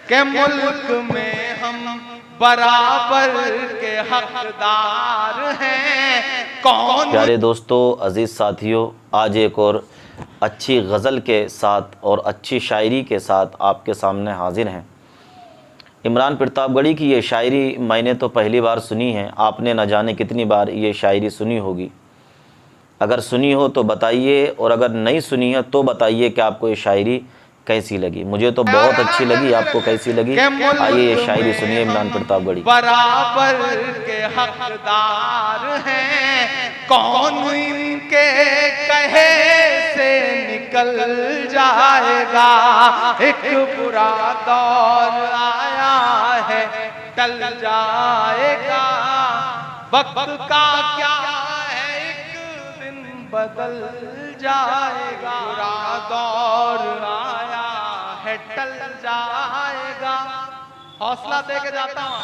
के मुल्क में हम बराबर के हकदार हैं। कौन। प्यारे दोस्तों, अजीज़ साथियों, आज एक और अच्छी गज़ल के साथ और अच्छी शायरी के साथ आपके सामने हाजिर हैं। इमरान प्रतापगढ़ी की ये शायरी मैंने तो पहली बार सुनी है। आपने न जाने कितनी बार ये शायरी सुनी होगी। अगर सुनी हो तो बताइए, और अगर नहीं सुनी है तो बताइए कि आपको ये शायरी कैसी लगी। मुझे तो बहुत अच्छी लगी, आपको कैसी लगी? आइए ये शायरी सुनिए इमरान प्रतापगढ़ी। बराबर के हकदार हैं, कौन इनके कहे से निकल जाएगा। एक बुरा दौर आया है, टल जाएगा। वक्त का क्या है, एक दिन बदल जाएगा। बुरा दौर आया है, टल जाएगा। हौसला दे के जाता हूं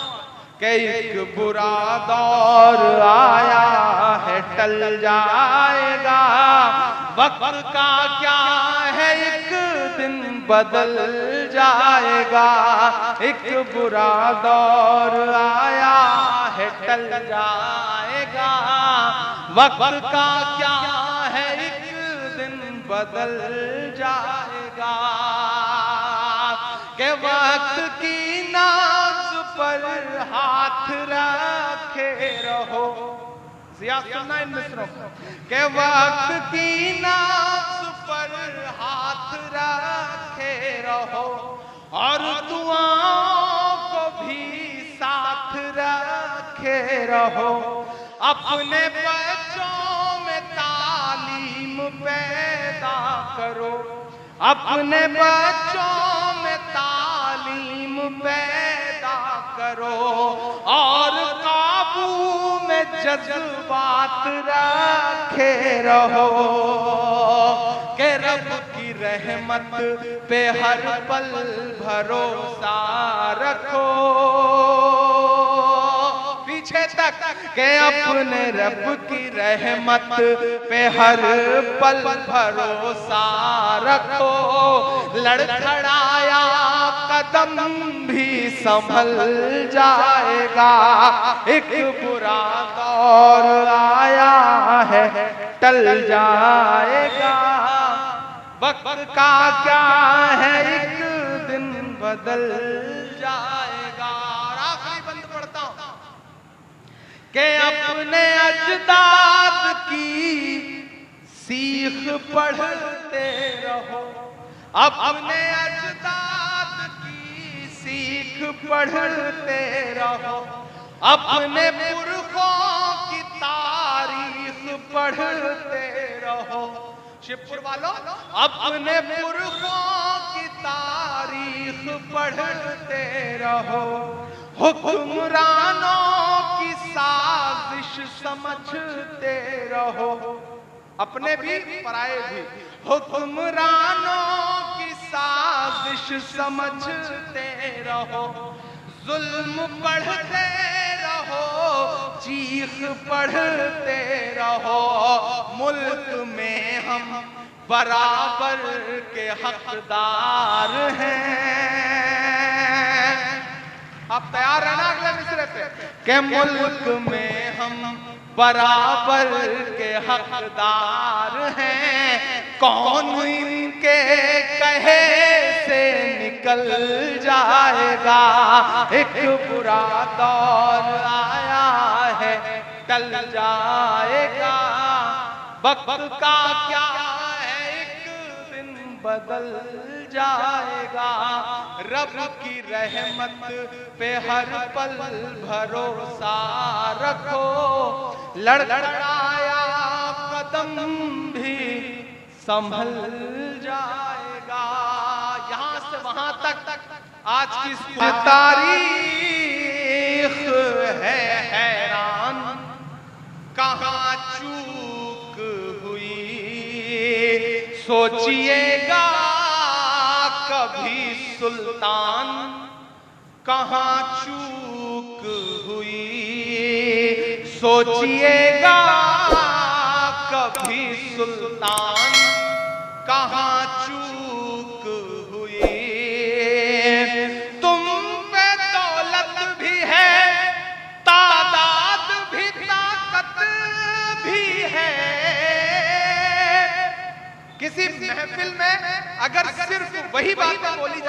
कि एक बुरा दौर आया है, टल जाएगा। वक्त का क्या है, एक दिन बदल जाएगा। एक बुरा दौर आया है, टल जाएगा। वक्त का क्या है, एक दिन बदल जाएगा। के वक्त की नाज पर हाथ रखे रहो। जिया सुनना इन मिसरों के वक्त की नाज पर हाथ रखे रहो, और दुआओं को भी साथ रखे रहो। अपने बच्चों में तालीम पैदा करो, अपने बच्चों में तालीम पैदा करो, और काबू में जज्बात रखे रहो। के रब की रहमत पे हर पल भरोसा रखो। पीछे तक के अपने रब की रहमत पे हर पल भरोसा रखो। लड़खड़ाया कदम भी संभल जाएगा। एक बुरा दौर आया है, टल जाएगा। वक्त का क्या है, एक दिन बदल जाएगा। और आखिरी बंद पढ़ता हूं कि अपने अजदाद की सीख पढ़ते रहो। अपने अजदाद की सीख पढ़ते रहो। अपने पुरखों की तारीख पढ़ते रहो। शिवपुर वालों, अपने पुरखों की तारीख पढ़ते रहो। हुक्मरानों की साजिश समझते रहो। अपने भी पराए भी। हुक्मरानों की साजिश समझते रहो। जुल्म पढ़ते रहो, चीख पढ़ते रहो। मुल्क में हम बराबर के हकदार हैं। आप तैयार है ना अगले मिसरे पे? के मुल्क में हम बराबर के हकदार हैं। कौन इनके कहे से निकल जाएगा। एक बुरा दौर आया है, टल जाएगा। वक्त का क्या है, एक दिन बदल जाएगा। रब की रहमत पे हर पल भरोसा रखो। लड़खड़ाया कदम भी संभल जाएगा। यहां से वहां तक आज की तारीख है हैरान। कहां चूक हुई सोचिएगा कभी सुल्तान। कहां चूक हुई सोचिएगा कभी सुल्तान। कहां चूक हुई तुम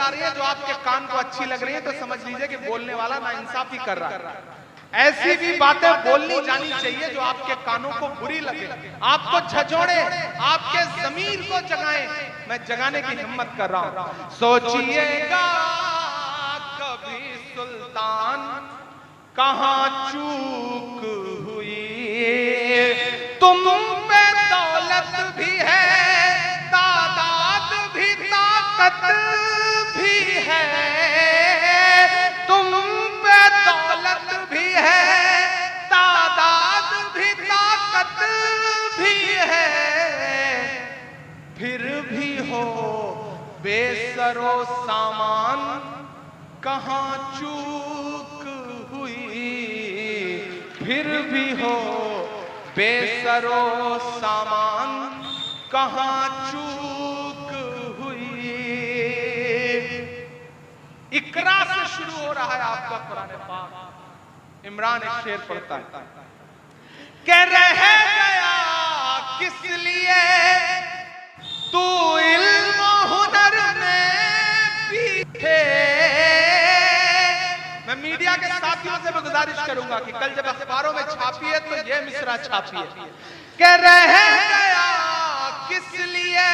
आ रही है जो आपके कान को अच्छी लग रही है, तो समझ लीजिए कि बोलने वाला नाइंसाफी कर रहा है। ऐसी भी बातें बोलनी जानी चाहिए जो आपके कानों को बुरी लगे, आपको झंझोड़े, आपके ज़मीर को जगाएं। मैं जगाने की हिम्मत कर रहा हूं। सोचिएगा कभी सुल्तान कहां चूक हुई, तुम पे दौलत भी है, तादाद भी, ताकत भी है, तुम पे दौलत भी है, तादाद भी, ताकत भी है, फिर भी हो बेसरो सामान कहां चूक हुई, फिर भी हो बेसरो सामान कहां चूक हुई। इकरा से शुरू हो रहा है आपका कुरान पाक। इमरान एक शेर पढ़ता है, कह रह गया किस लिए तू इल्म हुनर में पीछे। मैं मीडिया के साथियों से भी गुजारिश करूंगा कि कल जब अखबारों में छापिए तो ये मिसरा छापिए, कह रह गया किस लिए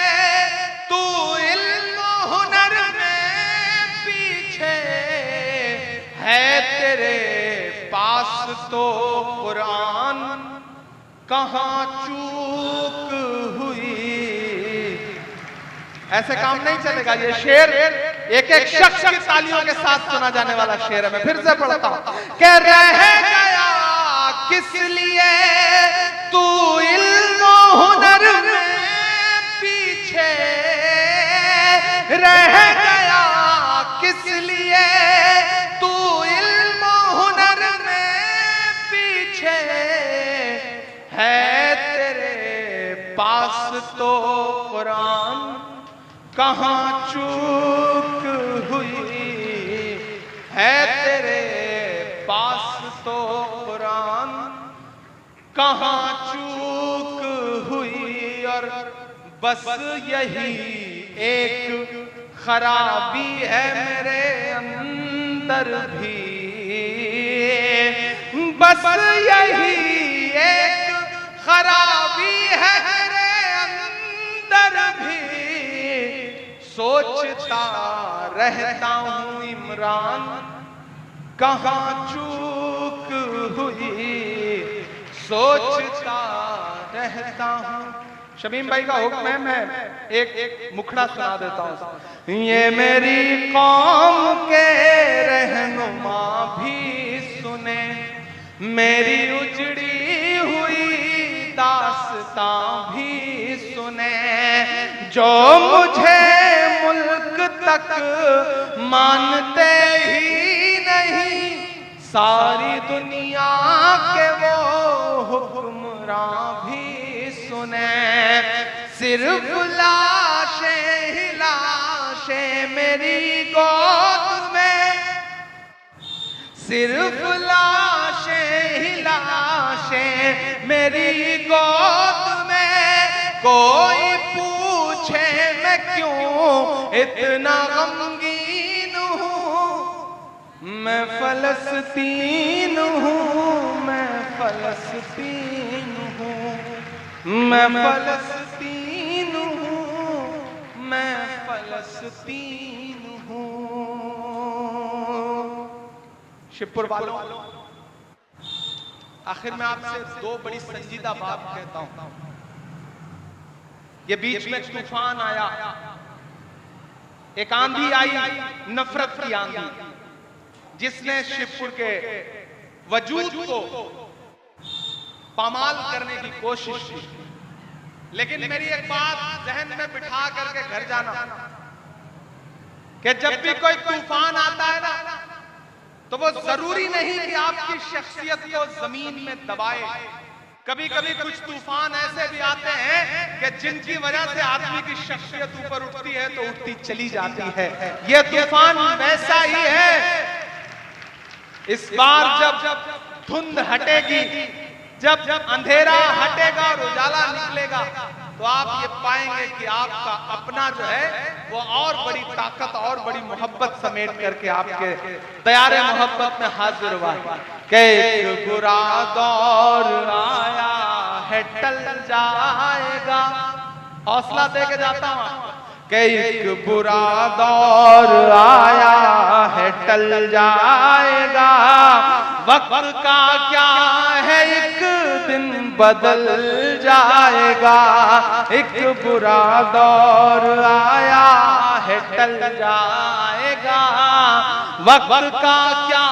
तू इल्म हुनर में पीछे, है तेरे पास तो कुरान कहां चूक हुई। ऐसे काम नहीं चलेगा। ये शेर एक एक शख्स की तालियों के साथ सुना जाने वाला शेर है। मैं फिर से पढ़ता हूं, कह रह गया किस लिए तू इल्म हुनर में पीछे, रह गया किस लिए तू इल्म हुनर में पीछे, है तेरे पास तो कुरान कहां चूक हुई, है तेरे पास तो कुरान कहां चूक हुई। और बस यही एक खराबी है मेरे अंदर भी, बस यही एक खराबी है मेरे अंदर भी, सोचता रहता हूं इमरान कहां चूक हुई, सोचता रहता हूं। शमीम भाई का हुक्म है, मैं एक मुखड़ा सुना देता हूं। ये मेरी कौम के रहनुमा भी सुने, मेरी उजड़ी हुई दास्तां भी सुने, जो मुझे मुल्क तक मानते ही नहीं, सारी दुनिया के वो हुक्मरां भी सुने, सिर्फ लाशें ही लाशें मेरी गोद में, सिर्फ लाशें ही लाशें मेरी गोद में, कोई पूछे मैं क्यों इतना गमगीन हूँ, मैं फलस्तीन हूँ, मैं फलस्तीन हूँ, मैं फलस्तीन हूँ, मैं फलस्तीन हूँ। शिवपुर वालों, आखिर में आपसे दो बड़ी संजीदा बात कहता हूं। ये बीच में तूफान आया, एक आंधी आई, नफरत की आंधी, जिसने शिवपुर के वजूद को पामाल करने की कोशिश की। लेकिन मेरी एक बात जहन में बिठा करके घर जाना कि जब भी कोई तूफान आता है ना, तो वो जरूरी नहीं कि आपकी शख्सियत को जमीन में दबाए। कभी कभी कुछ तूफान ऐसे भी आते हैं कि जिनकी वजह से आदमी की शख्सियत ऊपर उठती है तो उठती चली जाती है। ये तूफान वैसा ही है। इस बार जब धुंध हटेगी, जब अंधेरा हटेगा और उजाला निकलेगा, तो आप ये पाएंगे कि आपका अपना जो है वो और बड़ी ताकत और बड़ी मोहब्बत समेट करके आपके तैयार मोहब्बत में हाजिर हुआ कि एक बुरा दौर आया है टल जाएगा। हौसला दे के जाता हूं कि एक बुरा दौर आया है टल जाएगा। वक्त का क्या है एक दिन बदल जाएगा। एक बुरा दौर आया है टल जाएगा। वक्त का क्या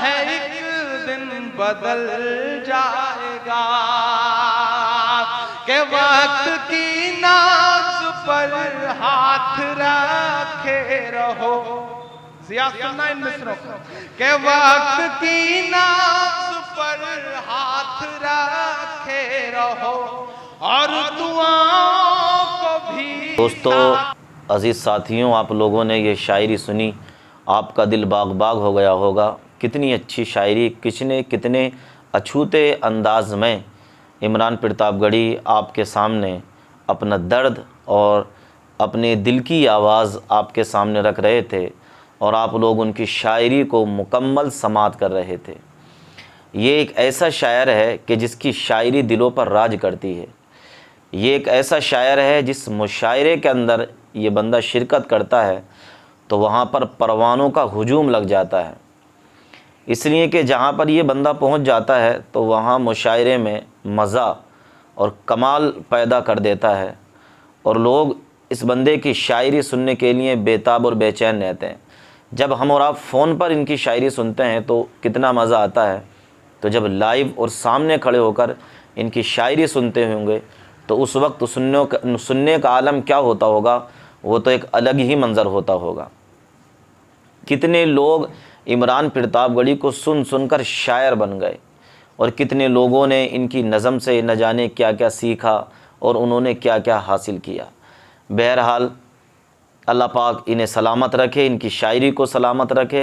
है एक दिन बदल जाएगा। के वक्त की नाज पर हाथ रखे रहो। जिया सुनना इन मिसरों को के वक्त की नाज पर हाथ रखे रहो और दुआओं को भी। दोस्तों, अजीज़ साथियों, आप लोगों ने ये शायरी सुनी, आपका दिल बाग बाग हो गया होगा। कितनी अच्छी शायरी, कितने अछूते अंदाज में इमरान प्रतापगढ़ी आपके सामने अपना दर्द और अपने दिल की आवाज़ आपके सामने रख रहे थे और आप लोग उनकी शायरी को मुकम्मल समाअत कर रहे थे। ये एक ऐसा शायर है कि जिसकी शायरी दिलों पर राज करती है। ये एक ऐसा शायर है जिस मुशायरे के अंदर ये बंदा शिरकत करता है तो वहाँ पर परवानों का हुजूम लग जाता है। इसलिए कि जहाँ पर ये बंदा पहुँच जाता है तो वहाँ मुशायरे में मज़ा और कमाल पैदा कर देता है और लोग इस बंदे की शायरी सुनने के लिए बेताब और बेचैन रहते हैं। जब हम और आप फ़ोन पर इनकी शायरी सुनते हैं तो कितना मज़ा आता है, तो जब लाइव और सामने खड़े होकर इनकी शायरी सुनते होंगे तो उस वक्त सुनने का आलम क्या होता होगा, वो तो एक अलग ही मंज़र होता होगा। कितने लोग इमरान प्रतापगढ़ी को सुनकर शायर बन गए और कितने लोगों ने इनकी नज़म से न जाने क्या क्या सीखा और उन्होंने क्या क्या हासिल किया। बहरहाल अल्लाह पाक इन्हें सलामत रखे, इनकी शायरी को सलामत रखे।